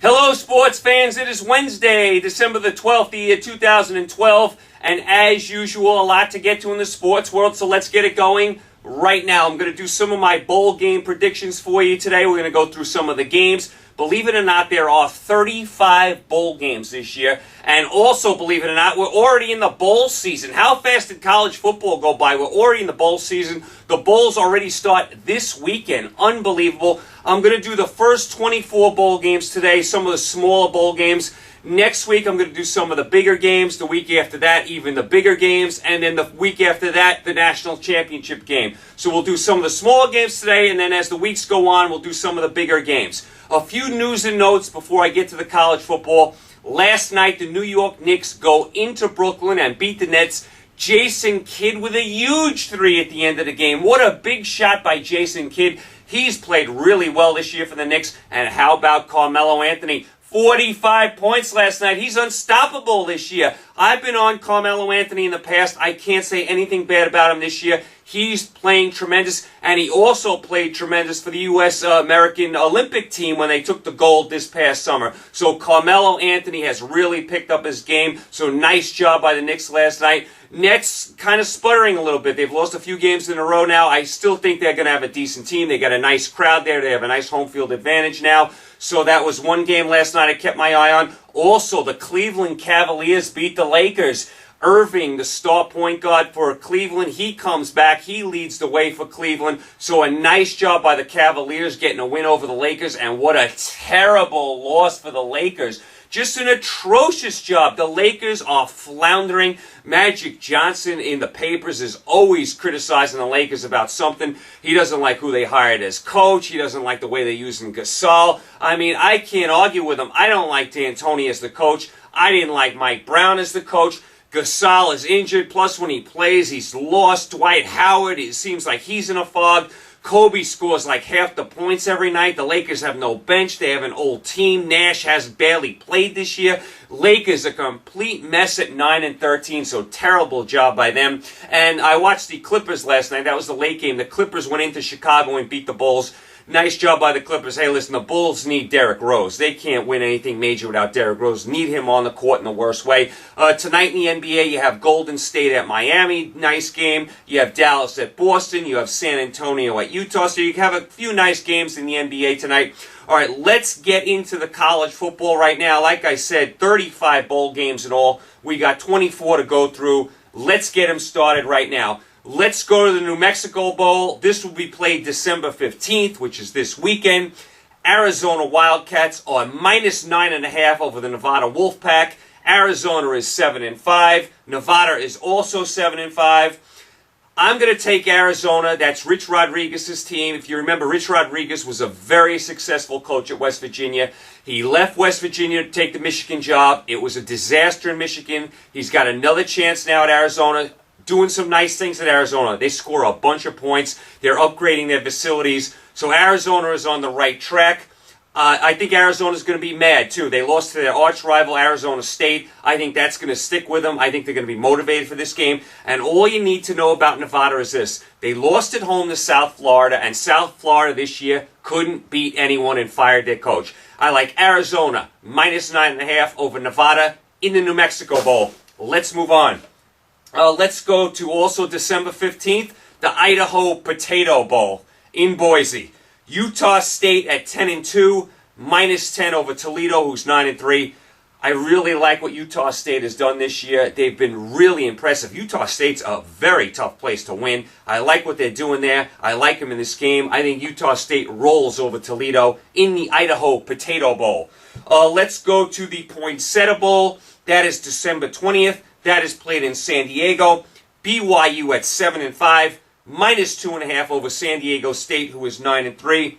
Hello, sports fans. It is Wednesday, December the 12th, the year 2012. And as usual, a lot to get to in the sports world, so let's get it going right now. I'm going to do some of my bowl game predictions for you today. We're going to go through some of the games. Believe it or not, there are 35 bowl games this year. And also, believe it or not, we're already in the bowl season. How fast did college football go by? We're already in the bowl season. The bowls already start this weekend. Unbelievable. I'm going to do the first 24 bowl games today, some of the smaller bowl games. Next week, I'm going to do some of the bigger games. The week after that, even the bigger games. And then the week after that, the national championship game. So we'll do some of the smaller games today, and then as the weeks go on, we'll do some of the bigger games. A few news and notes before I get to the college football. Last night, the New York Knicks go into Brooklyn and beat the Nets. Jason Kidd with a huge three at the end of the game. What a big shot by Jason Kidd. He's played really well this year for the Knicks. And how about Carmelo Anthony? 45 points last night. He's unstoppable this year. I've been on Carmelo Anthony in the past. I can't say anything bad about him this year. He's playing tremendous, and he also played tremendous for the U.S. American Olympic team when they took the gold this past summer. So Carmelo Anthony has really picked up his game. So nice job by the Knicks last night. Nets kind of sputtering a little bit. They've lost a few games in a row now. I still think they're going to have a decent team. They got a nice crowd there. They have a nice home field advantage now. So that was one game last night I kept my eye on. Also, the Cleveland Cavaliers beat the Lakers. Irving, the star point guard for Cleveland, he comes back. He leads the way for Cleveland. So a nice job by the Cavaliers getting a win over the Lakers. And what a terrible loss for the Lakers. Just an atrocious job. The Lakers are floundering. Magic Johnson in the papers is always criticizing the Lakers about something. He doesn't like who they hired as coach. He doesn't like the way they're using Gasol. I mean, I can't argue with him. I don't like D'Antoni as the coach. I didn't like Mike Brown as the coach. Gasol is injured, plus when he plays, he's lost. Dwight Howard, it seems like he's in a fog. Kobe scores like half the points every night. The Lakers have no bench. They have an old team. Nash has barely played this year. Lakers a complete mess at 9-13, so terrible job by them. And I watched the Clippers last night. That was the late game. The Clippers went into Chicago and beat the Bulls. Nice job by the Clippers. Hey, listen, the Bulls need Derrick Rose. They can't win anything major without Derrick Rose. Need him on the court in the worst way. Tonight in the NBA, you have Golden State at Miami. Nice game. You have Dallas at Boston. You have San Antonio at Utah. So you have a few nice games in the NBA tonight. All right, let's get into the college football right now. Like I said, 35 bowl games in all. We got 24 to go through. Let's get them started right now. Let's go to the New Mexico Bowl. This will be played December 15th, which is this weekend. Arizona Wildcats are minus 9.5 over the Nevada Wolfpack. Arizona is 7-5. Nevada is also 7-5. I'm going to take Arizona. That's Rich Rodriguez's team. If you remember, Rich Rodriguez was a very successful coach at West Virginia. He left West Virginia to take the Michigan job. It was a disaster in Michigan. He's got another chance now at Arizona. Doing some nice things at Arizona. They score a bunch of points. They're upgrading their facilities. So Arizona is on the right track. I think Arizona's going to be mad, too. They lost to their arch rival, Arizona State. I think that's going to stick with them. I think they're going to be motivated for this game. And all you need to know about Nevada is this. They lost at home to South Florida, and South Florida this year couldn't beat anyone and fired their coach. I like Arizona, minus 9.5 over Nevada in the New Mexico Bowl. Let's move on. Let's go to also December 15th, the Idaho Potato Bowl in Boise. Utah State at 10-2, minus 10 over Toledo, who's 9-3. I really like what Utah State has done this year. They've been really impressive. Utah State's a very tough place to win. I like what they're doing there. I like them in this game. I think Utah State rolls over Toledo in the Idaho Potato Bowl. Let's go to the Poinsettia Bowl. That is December 20th. That is played in San Diego. BYU at 7-5, minus 2.5 over San Diego State, who is 9-3.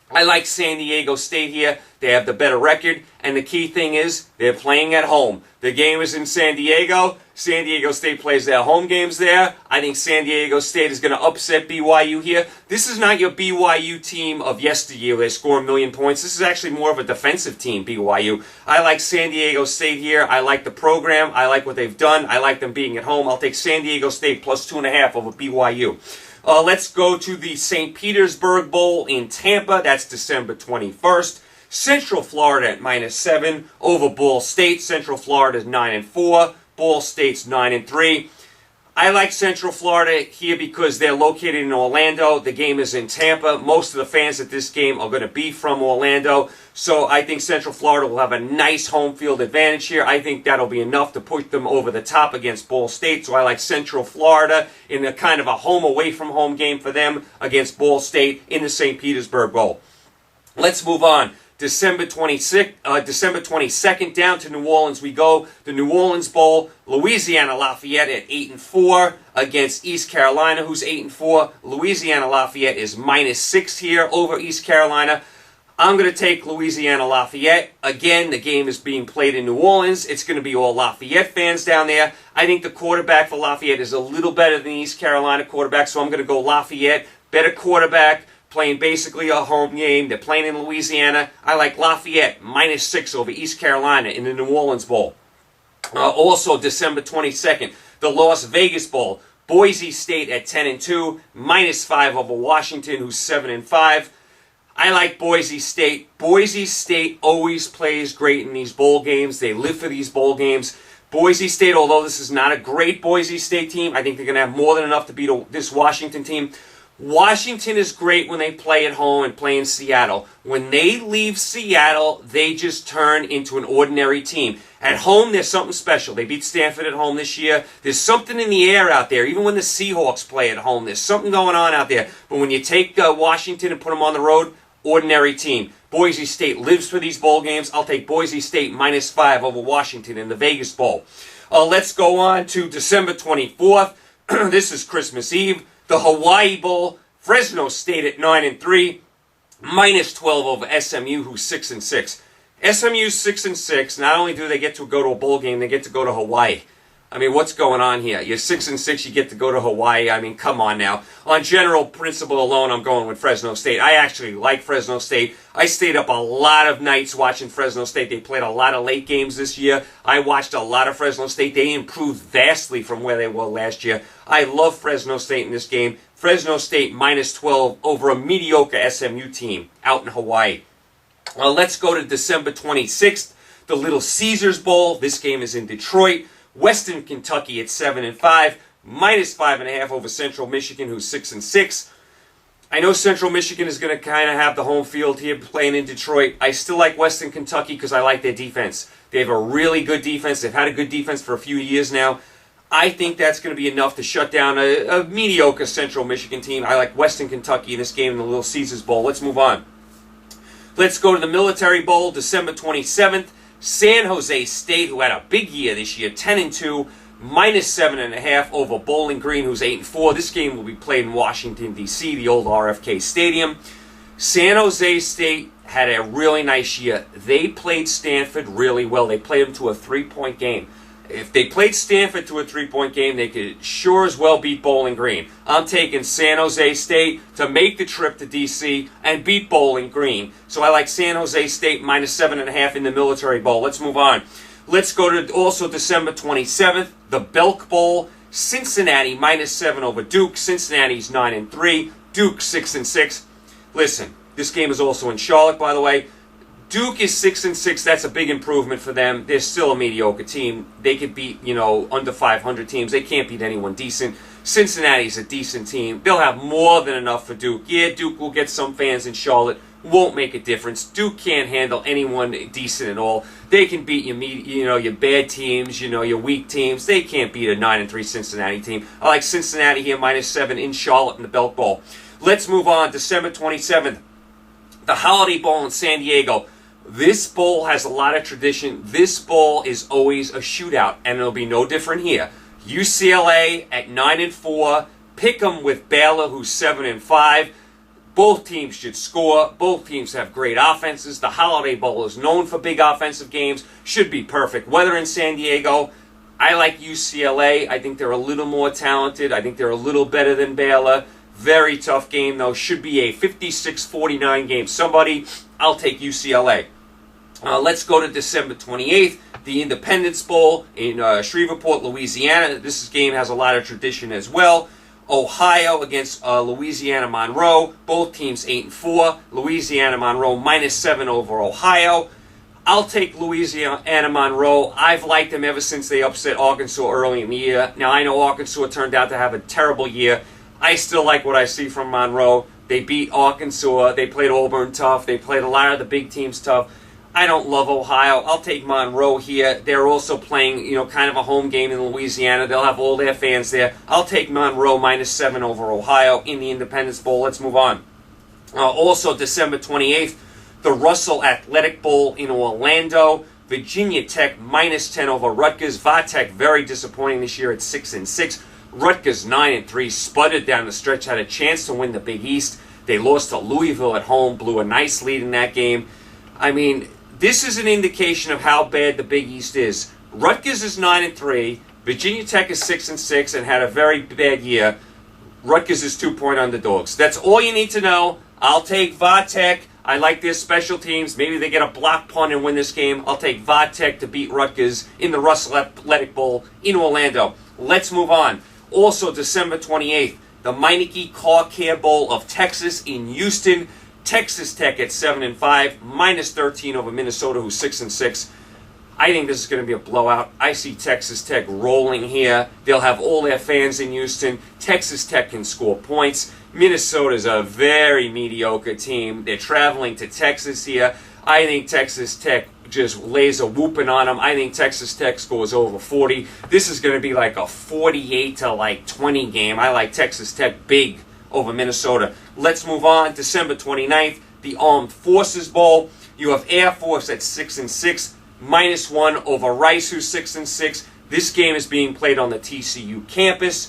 I like San Diego State here. They have the better record, and the key thing is they're playing at home. The game is in San Diego. San Diego State plays their home games there. I think San Diego State is going to upset BYU here. This is not your BYU team of yesteryear. They score 1 million points. This is actually more of a defensive team, BYU. I like San Diego State here. I like the program. I like what they've done. I like them being at home. I'll take San Diego State plus 2.5 over BYU. Let's go to the St. Petersburg Bowl in Tampa. That's December 21st. Central Florida at -7 over Ball State. Central Florida is 9-4. Ball State's 9-3. I like Central Florida here because they're located in Orlando. The game is in Tampa. Most of the fans at this game are going to be from Orlando. So I think Central Florida will have a nice home field advantage here. I think that'll be enough to push them over the top against Ball State. So I like Central Florida in a kind of a home away from home game for them against Ball State in the St. Petersburg Bowl. Let's move on. December 22nd, down to New Orleans we go. The New Orleans Bowl, Louisiana Lafayette at 8-4 against East Carolina, who's 8-4. Louisiana Lafayette is -6 here over East Carolina. I'm going to take Louisiana Lafayette. Again, the game is being played in New Orleans. It's going to be all Lafayette fans down there. I think the quarterback for Lafayette is a little better than the East Carolina quarterback, so I'm going to go Lafayette. Better quarterback. Playing basically a home game. They're playing in Louisiana. I like Lafayette -6 over East Carolina in the New Orleans Bowl. Also, December 22nd, the Las Vegas Bowl. Boise State at 10-2, -5 over Washington, who's 7-5. I like Boise State. Boise State always plays great in these bowl games. They live for these bowl games. Boise State, although this is not a great Boise State team, I think they're going to have more than enough to beat this Washington team. Washington is great when they play at home and play in Seattle. When they leave Seattle, they just turn into an ordinary team. At home, there's something special. They beat Stanford at home this year. There's something in the air out there. Even when the Seahawks play at home, there's something going on out there. But when you take Washington and put them on the road, ordinary team. Boise State lives for these bowl games. I'll take Boise State -5 over Washington in the Vegas Bowl. Let's go on to December 24th. This is Christmas Eve. The Hawaii Bowl, Fresno State at 9-3, -12 over SMU, who's 6-6. SMU's 6-6. Not only do they get to go to a bowl game, they get to go to Hawaii. I mean, what's going on here? You're 6-6, you get to go to Hawaii. I mean, come on now. On general principle alone, I'm going with Fresno State. I actually like Fresno State. I stayed up a lot of nights watching Fresno State. They played a lot of late games this year. I watched a lot of Fresno State. They improved vastly from where they were last year. I love Fresno State in this game. Fresno State -12 over a mediocre SMU team out in Hawaii. Let's go to December 26th, the Little Caesars Bowl. This game is in Detroit. Western Kentucky at 7-5, -5.5 over Central Michigan, who's 6-6. I know Central Michigan is going to kind of have the home field here playing in Detroit. I still like Western Kentucky because I like their defense. They have a really good defense. They've had a good defense for a few years now. I think that's going to be enough to shut down a mediocre Central Michigan team. I like Western Kentucky in this game in the Little Caesars Bowl. Let's move on. Let's go to the Military Bowl, December 27th. San Jose State, who had a big year this year, 10-2, -7.5 over Bowling Green, who's 8-4. This game will be played in Washington, D.C., the old RFK Stadium. San Jose State had a really nice year. They played Stanford really well. They played them to a 3-point game. If they played Stanford to a 3-point game, they could sure as well beat Bowling Green. I'm taking San Jose State to make the trip to D.C. and beat Bowling Green. So I like San Jose State -7.5 in the Military Bowl. Let's move on. Let's go to also December 27th, the Belk Bowl. Cincinnati -7 over Duke. Cincinnati's 9-3. Duke 6-6. Listen, this game is also in Charlotte, by the way. Duke is 6-6. That's a big improvement for them. They're still a mediocre team. They could beat, under 500 teams. They can't beat anyone decent. Cincinnati's a decent team. They'll have more than enough for Duke. Yeah, Duke will get some fans in Charlotte. Won't make a difference. Duke can't handle anyone decent at all. They can beat your bad teams, your weak teams. They can't beat a 9-3 Cincinnati team. I like Cincinnati here -7 in Charlotte in the Belk Bowl. Let's move on. December 27th, the Holiday Bowl in San Diego. This bowl has a lot of tradition. This bowl is always a shootout, and it'll be no different here. UCLA at 9-4. Pick 'em with Baylor, who's 7-5. Both teams should score. Both teams have great offenses. The Holiday Bowl is known for big offensive games. Should be perfect weather in San Diego. I like UCLA. I think they're a little more talented. I think they're a little better than Baylor. Very tough game, though. Should be a 56-49 game. I'll take UCLA. Let's go to December 28th, the Independence Bowl in Shreveport, Louisiana. This game has a lot of tradition as well. Ohio against Louisiana Monroe. Both teams 8-4. Louisiana Monroe -7 over Ohio. I'll take Louisiana Monroe. I've liked them ever since they upset Arkansas early in the year. Now, I know Arkansas turned out to have a terrible year. I still like what I see from Monroe. They beat Arkansas. They played Auburn tough. They played a lot of the big teams tough. I don't love Ohio. I'll take Monroe here. They're also playing, kind of a home game in Louisiana. They'll have all their fans there. I'll take Monroe -7 over Ohio in the Independence Bowl. Let's move on. Also, December 28th, the Russell Athletic Bowl in Orlando. Virginia Tech -10 over Rutgers. Tech very disappointing this year at 6-6. Rutgers 9-3, sputtered down the stretch, had a chance to win the Big East. They lost to Louisville at home, blew a nice lead in that game. I mean, this is an indication of how bad the Big East is. Rutgers is 9-3, Virginia Tech is 6-6 and had a very bad year. Rutgers is 2-point underdogs. That's all you need to know. I'll take Tech. I like their special teams. Maybe they get a block punt and win this game. I'll take Tech to beat Rutgers in the Russell Athletic Bowl in Orlando. Let's move on. Also, December 28th, the Meineke Car Care Bowl of Texas in Houston. Texas Tech at 7-5, -13 over Minnesota, who's 6-6. I think this is going to be a blowout. I see Texas Tech rolling here. They'll have all their fans in Houston. Texas Tech can score points. Minnesota's a very mediocre team. They're traveling to Texas here. I think Texas Tech just lays a whooping on them. I think Texas Tech scores over 40. This is going to be like a 48-20 game. I like Texas Tech big over Minnesota. Let's move on. December 29th, the Armed Forces Bowl. You have Air Force at 6-6, -1 over Rice, who's 6-6. This game is being played on the TCU campus.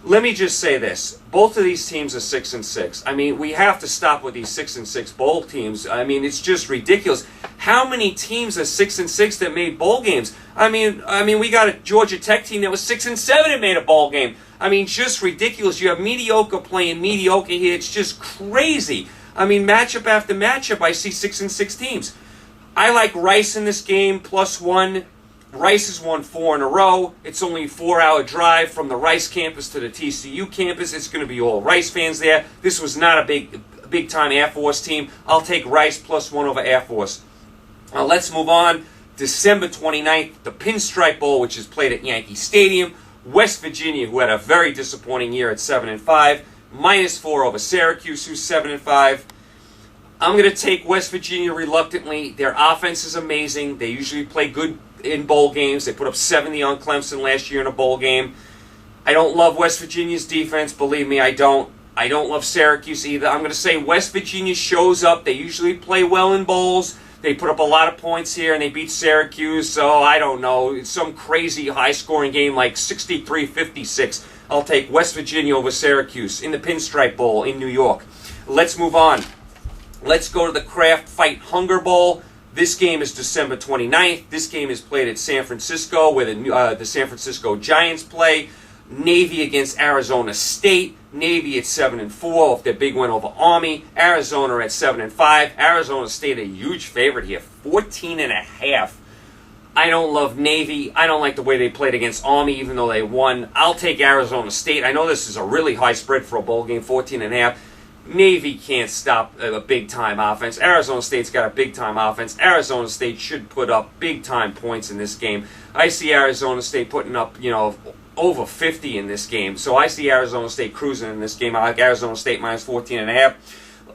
Let me just say this. Both of these teams are 6-6. I mean, we have to stop with these 6-6 bowl teams. I mean, it's just ridiculous. How many teams are 6-6 that made bowl games? I mean, we got a Georgia Tech team that was 6-7 and made a bowl game. I mean, just ridiculous. You have mediocre playing mediocre here. It's just crazy. I mean, matchup after matchup, I see 6-6 teams. I like Rice in this game, +1. Rice has won 4 in a row. It's only a 4-hour drive from the Rice campus to the TCU campus. It's going to be all Rice fans there. This was not a big-time Air Force team. I'll take Rice +1 over Air Force. Now let's move on. December 29th, the Pinstripe Bowl, which is played at Yankee Stadium. West Virginia, who had a very disappointing year at 7-5, -4 over Syracuse, who's 7-5. I'm going to take West Virginia reluctantly. Their offense is amazing. They usually play good in bowl games. They put up 70 on Clemson last year in a bowl game. I don't love West Virginia's defense. Believe me, I don't. I don't love Syracuse either. I'm going to say West Virginia shows up. They usually play well in bowls. They put up a lot of points here, and they beat Syracuse. So, I don't know. It's some crazy high-scoring game like 63-56. I'll take West Virginia over Syracuse in the Pinstripe Bowl in New York. Let's move on. Let's go to the Kraft Fight Hunger Bowl. This game is December 29th. This game is played at San Francisco, where the San Francisco Giants play. Navy against Arizona State. Navy at 7-4 off their big win over Army. Arizona at 7-5. Arizona State a huge favorite here, 14.5. I don't love Navy. I don't like the way they played against Army, even though they won. I'll take Arizona State. I know this is a really high spread for a bowl game, 14.5. Navy can't stop a big-time offense. Arizona State's got a big-time offense. Arizona State should put up big-time points in this game. I see Arizona State putting up, over 50 in this game. So I see Arizona State cruising in this game. I like Arizona State -14.5.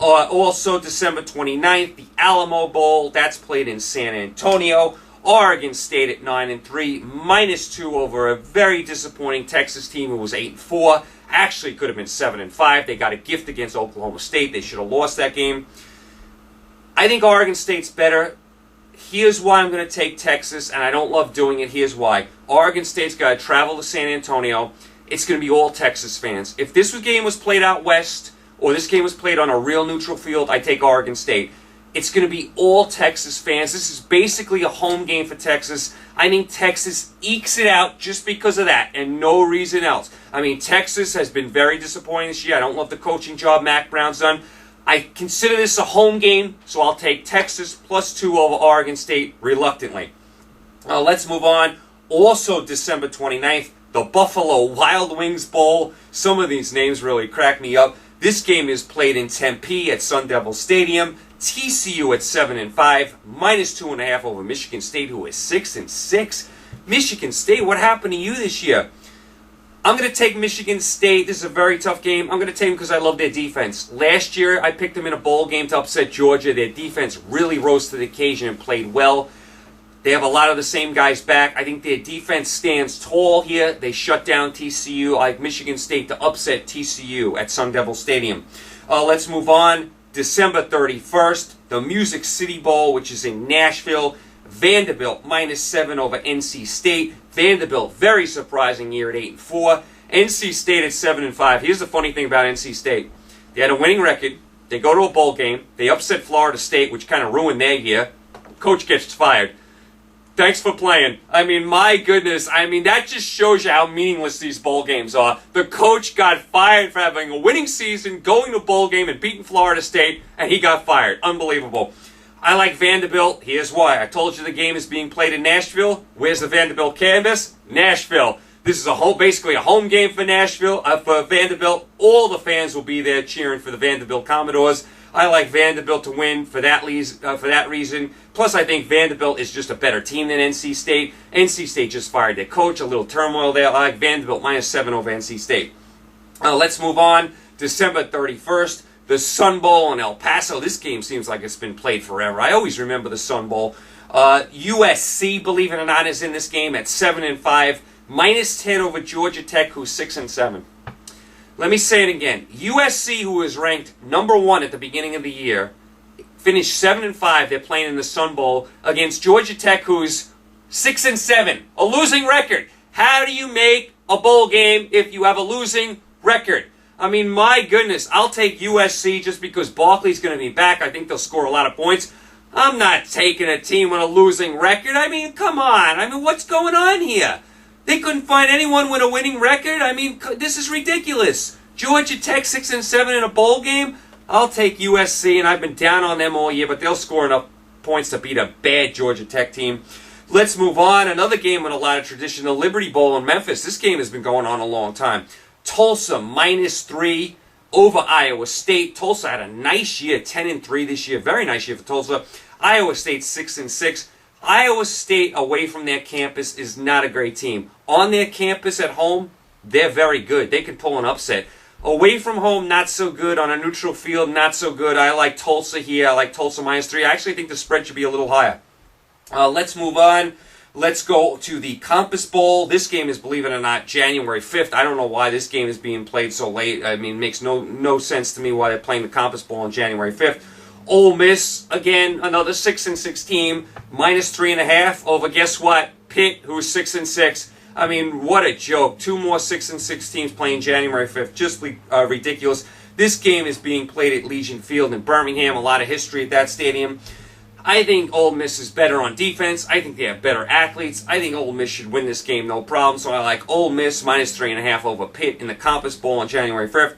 Also, December 29th, the Alamo Bowl. That's played in San Antonio. Oregon State at 9-3, -2 over a very disappointing Texas team who was 8-4. Actually could have been 7-5. They got a gift against Oklahoma State. They should have lost that game. I think Oregon State's better. Here's why I'm going to take Texas, and I don't love doing it. Here's why. Oregon State's got to travel to San Antonio. It's going to be all Texas fans. If this game was played out west, or this game was played on a real neutral field, I take Oregon State. It's going to be all Texas fans. This is basically a home game for Texas. I think Texas ekes it out just because of that and no reason else. I mean, Texas has been very disappointing this year. I don't love the coaching job Mac Brown's done. I consider this a home game, so I'll take Texas +2 over Oregon State reluctantly. Let's move on. Also, December 29th, the Buffalo Wild Wings Bowl. Some of these names really crack me up. This game is played in Tempe at Sun Devil Stadium. TCU at 7-5, -2.5 over Michigan State, who is 6-6. Michigan State, what happened to you this year? I'm going to take Michigan State. This is a very tough game. I'm going to take them because I love their defense. Last year, I picked them in a bowl game to upset Georgia. Their defense really rose to the occasion and played well. They have a lot of the same guys back. I think their defense stands tall here. They shut down TCU. I like Michigan State to upset TCU at Sun Devil Stadium. Let's move on. December 31st, the Music City Bowl, which is in Nashville. Vanderbilt -7 over NC State. Vanderbilt, very surprising year at 8-4. NC State at 7-5. Here's the funny thing about NC State. They had a winning record. They go to a bowl game. They upset Florida State, which kind of ruined their year. Coach gets fired. Thanks for playing. I mean, my goodness. I mean, that just shows you how meaningless these bowl games are. The coach got fired for having a winning season, going to a bowl game and beating Florida State, and he got fired. Unbelievable. I like Vanderbilt. Here's why. I told you the game is being played in Nashville. Where's the Vanderbilt canvas? Nashville. This is basically a home game for Nashville, for Vanderbilt. All the fans will be there cheering for the Vanderbilt Commodores. I like Vanderbilt to win for that reason. Plus, I think Vanderbilt is just a better team than NC State. NC State just fired their coach. A little turmoil there. I like Vanderbilt -7 over NC State. Let's move on. December 31st, the Sun Bowl in El Paso. This game seems like it's been played forever. I always remember the Sun Bowl. USC, believe it or not, is in this game at 7-5. -10 over Georgia Tech, who's 6-7. Let me say it again. USC, who is ranked number 1 at the beginning of the year, finished 7-5. They're playing in the Sun Bowl against Georgia Tech, who's 6-7. A losing record. How do you make a bowl game if you have a losing record? I mean, my goodness. I'll take USC just because Barkley's going to be back. I think they'll score a lot of points. I'm not taking a team with a losing record. I mean, come on. I mean, what's going on here? They couldn't find anyone with a winning record? I mean, this is ridiculous. Georgia Tech 6-7 in a bowl game? I'll take USC, and I've been down on them all year, but they'll score enough points to beat a bad Georgia Tech team. Let's move on. Another game with a lot of tradition, the Liberty Bowl in Memphis. This game has been going on a long time. Tulsa -3 over Iowa State. Tulsa had a nice year, 10-3 this year. Very nice year for Tulsa. Iowa State 6-6. Iowa State away from their campus is not a great team. On their campus at home, they're very good. They can pull an upset. Away from home, not so good. On a neutral field, not so good. I like Tulsa here. I like Tulsa -3. I actually think the spread should be a little higher. Let's move on. Let's go to the Compass Bowl. This game is, believe it or not, January 5th. I don't know why this game is being played so late. I mean, it makes no sense to me why they're playing the Compass Bowl on January 5th. Ole Miss, again, another 6-6 team, -3.5 over, guess what? Pitt, who's 6-6. I mean, what a joke. 2 more 6-6 teams playing January 5th. Just ridiculous. This game is being played at Legion Field in Birmingham. A lot of history at that stadium. I think Ole Miss is better on defense. I think they have better athletes. I think Ole Miss should win this game, no problem. So I like Ole Miss -3.5 over Pitt in the Compass Bowl on January 5th.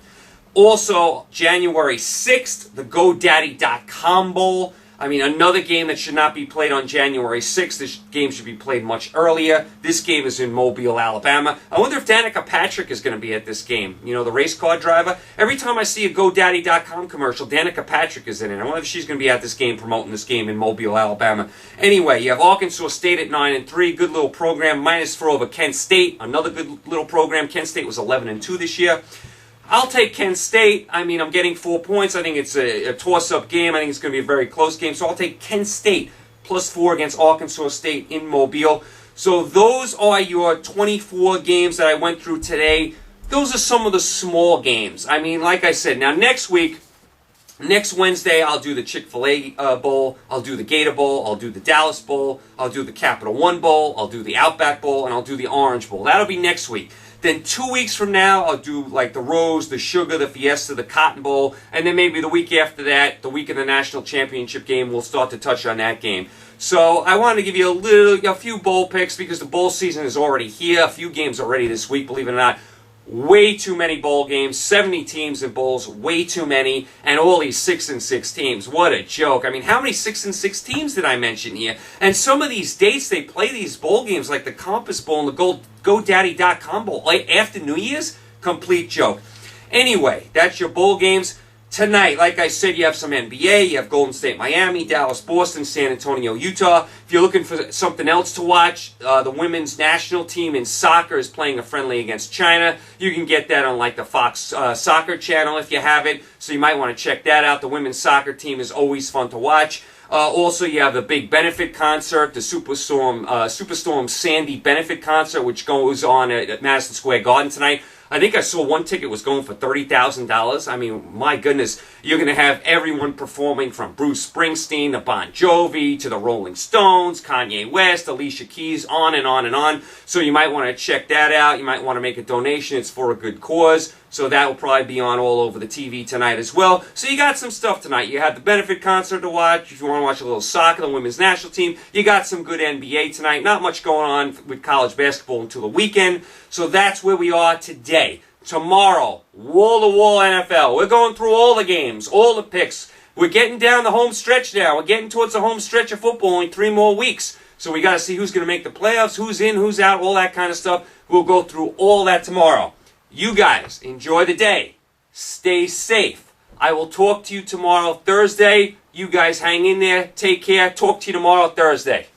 Also, January 6th, the GoDaddy.com Bowl. I mean, another game that should not be played on January 6th. This game should be played much earlier. This game is in Mobile, Alabama. I wonder if Danica Patrick is going to be at this game. You know, the race car driver. Every time I see a GoDaddy.com commercial, Danica Patrick is in it. I wonder if she's going to be at this game, promoting this game in Mobile, Alabama. Anyway, you have Arkansas State at 9-3. Good little program. -4 over Kent State. Another good little program. Kent State was 11-2 this year. I'll take Kent State. I mean, I'm getting 4 points. I think it's a toss-up game. I think it's going to be a very close game. So I'll take Kent State +4 against Arkansas State in Mobile. So those are your 24 games that I went through today. Those are some of the small games. I mean, like I said, now next week, next Wednesday, I'll do the Chick-fil-A Bowl. I'll do the Gator Bowl. I'll do the Dallas Bowl. I'll do the Capital One Bowl. I'll do the Outback Bowl. And I'll do the Orange Bowl. That'll be next week. Then 2 weeks from now, I'll do like the Rose, the Sugar, the Fiesta, the Cotton Bowl. And then maybe the week after that, the week of the National Championship game, we'll start to touch on that game. So I wanted to give you a few bowl picks because the bowl season is already here. A few games already this week, believe it or not. Way too many bowl games, 70 teams in bowls, way too many, and all these 6-6 teams. What a joke. I mean, how many 6-6 teams did I mention here? And some of these dates they play these bowl games, like the Compass Bowl and the GoDaddy.com Bowl, like after New Year's, complete joke. Anyway, that's your bowl games. Tonight, like I said, you have some NBA, you have Golden State, Miami, Dallas, Boston, San Antonio, Utah. If you're looking for something else to watch, the women's national team in soccer is playing a friendly against China. You can get that on like the Fox Soccer channel if you have it, so you might want to check that out. The women's soccer team is always fun to watch. Also, you have the big benefit concert, the Superstorm Sandy benefit concert, which goes on at Madison Square Garden tonight. I think I saw one ticket was going for $30,000. I mean, my goodness, you're going to have everyone performing from Bruce Springsteen to Bon Jovi to the Rolling Stones, Kanye West, Alicia Keys, on and on and on. So you might want to check that out. You might want to make a donation. It's for a good cause. So that will probably be on all over the TV tonight as well. So you got some stuff tonight. You have the benefit concert to watch. If you want to watch a little soccer, the women's national team, you got some good NBA tonight. Not much going on with college basketball until the weekend. So that's where we are today. Tomorrow, wall-to-wall NFL. We're going through all the games, all the picks. We're getting down the home stretch now. We're getting towards the home stretch of football, only 3 more weeks. So we got to see who's going to make the playoffs, who's in, who's out, all that kind of stuff. We'll go through all that tomorrow. You guys, enjoy the day. Stay safe. I will talk to you tomorrow, Thursday. You guys hang in there. Take care. Talk to you tomorrow, Thursday.